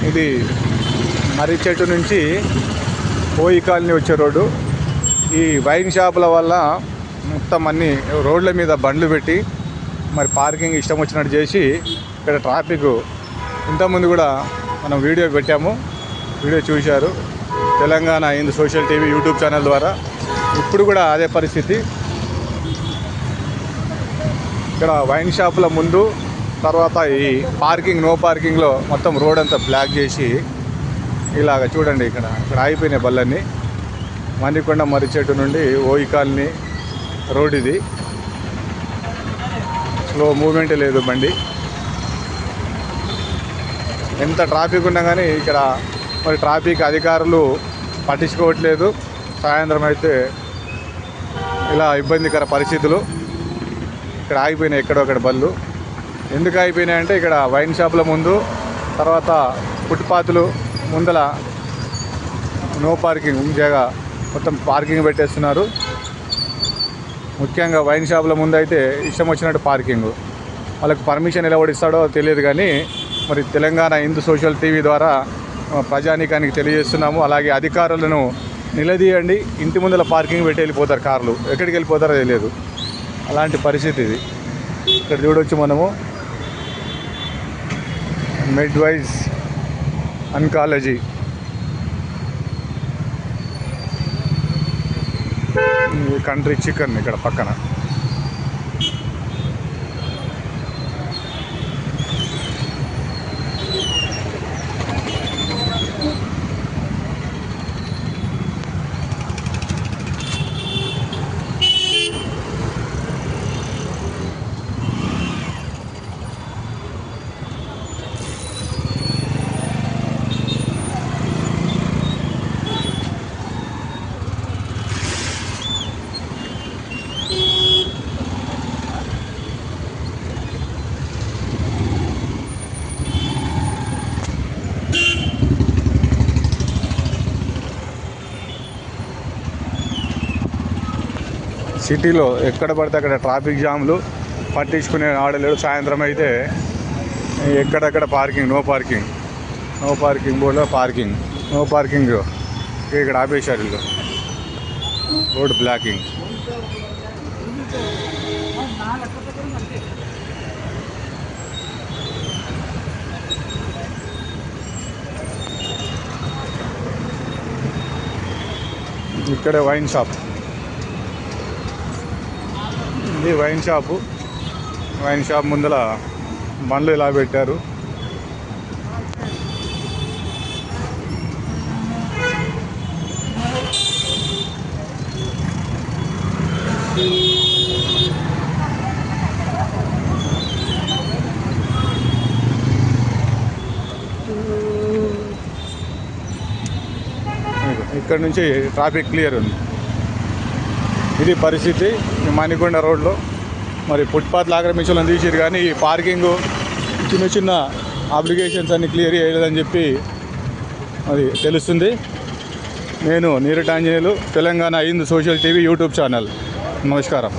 ఇది మర్రి చెట్టు నుంచి ఓయి కాలనీ వచ్చే రోడ్డు. ఈ వైన్ షాపుల వల్ల మొత్తం అన్ని రోడ్ల మీద బండ్లు పెట్టి మరి పార్కింగ్ ఇష్టం వచ్చినట్టు చేసి ఇక్కడ ట్రాఫిక్ ఇంతకుముందు కూడా మనం వీడియో పెట్టాము, వీడియో చూశారు Telangana Hindu social TV YouTube channel ద్వారా. ఇప్పుడు కూడా అదే పరిస్థితి. ఇక్కడ వైన్ షాపుల ముందు తర్వాత ఈ పార్కింగ్ నో పార్కింగ్లో మొత్తం రోడ్ అంతా బ్లాక్ చేసి ఇలాగ చూడండి. ఇక్కడ ఆగిపోయినాయి బళ్ళన్నీ. మణికొండ మర్రి చెట్టు నుండి ఓయి కాలనీ రోడ్ ఇది. స్లో మూమెంట్ లేదు బండి. ఎంత ట్రాఫిక్ ఉన్నా కానీ ఇక్కడ మరి ట్రాఫిక్ అధికారులు పట్టించుకోవట్లేదు. సాయంత్రం అయితే ఇలా ఇబ్బందికర పరిస్థితులు. ఇక్కడ ఆగిపోయినాయి ఎక్కడొక్కడ బళ్ళు. ఎందుకు ఆగిపోయినాయి అంటే ఇక్కడ వైన్ షాపుల ముందు తర్వాత ఫుట్పాత్లు ముందల నో పార్కింగ్ జాగా మొత్తం పార్కింగ్ పెట్టేస్తున్నారు. ముఖ్యంగా వైన్ షాపుల ముందు అయితే ఇష్టం వచ్చినట్టు పార్కింగ్. వాళ్ళకి పర్మిషన్ ఎలా ఓడిస్తాడో తెలియదు కానీ మరి తెలంగాణ హిందూ సోషల్ టీవీ ద్వారా ప్రజానీకానికి తెలియజేస్తున్నాము. అలాగే అధికారులను నిలదీయండి. ఇంటి ముందర పార్కింగ్ పెట్టి వెళ్ళిపోతారు కార్లు, ఎక్కడికి వెళ్ళిపోతారో తెలియదు. అలాంటి పరిస్థితి ఇది. ఇక్కడ చూడవచ్చు మనము మిడ్వైజ్ ఆంకాలజీ. కంట్రీ చికెన్ ఇక్కడ పక్కన. సిటీలో ఎక్కడ పడితే అక్కడ ట్రాఫిక్ జామ్లు, పట్టించుకునే ఆడలేడు. సాయంత్రం అయితే ఎక్కడెక్కడ పార్కింగ్ నో పార్కింగ్ బోర్డులో నో పార్కింగ్ ఇక్కడ ఆపేశారు. ఇల్లు రోడ్ బ్లాకింగ్. ఇక్కడే వైన్ షాప్. ఇది వైన్ షాప్ ముందర బండ్లు ఇలా పెట్టారు. ఇక్కడ నుంచి ట్రాఫిక్ క్లియర్ ఉంది. ఇది పరిస్థితి మణికొండ రోడ్లో. మరి ఫుట్పాత్లు ఆక్రమించాలని తీసారు కానీ ఈ పార్కింగ్ చిన్న అప్లికేషన్స్ అన్ని క్లియర్ చేయలేదని చెప్పి అది తెలుస్తుంది. నేను Neeratanjaneyulu, Telangana Hindu social TV YouTube channel. నమస్కారం.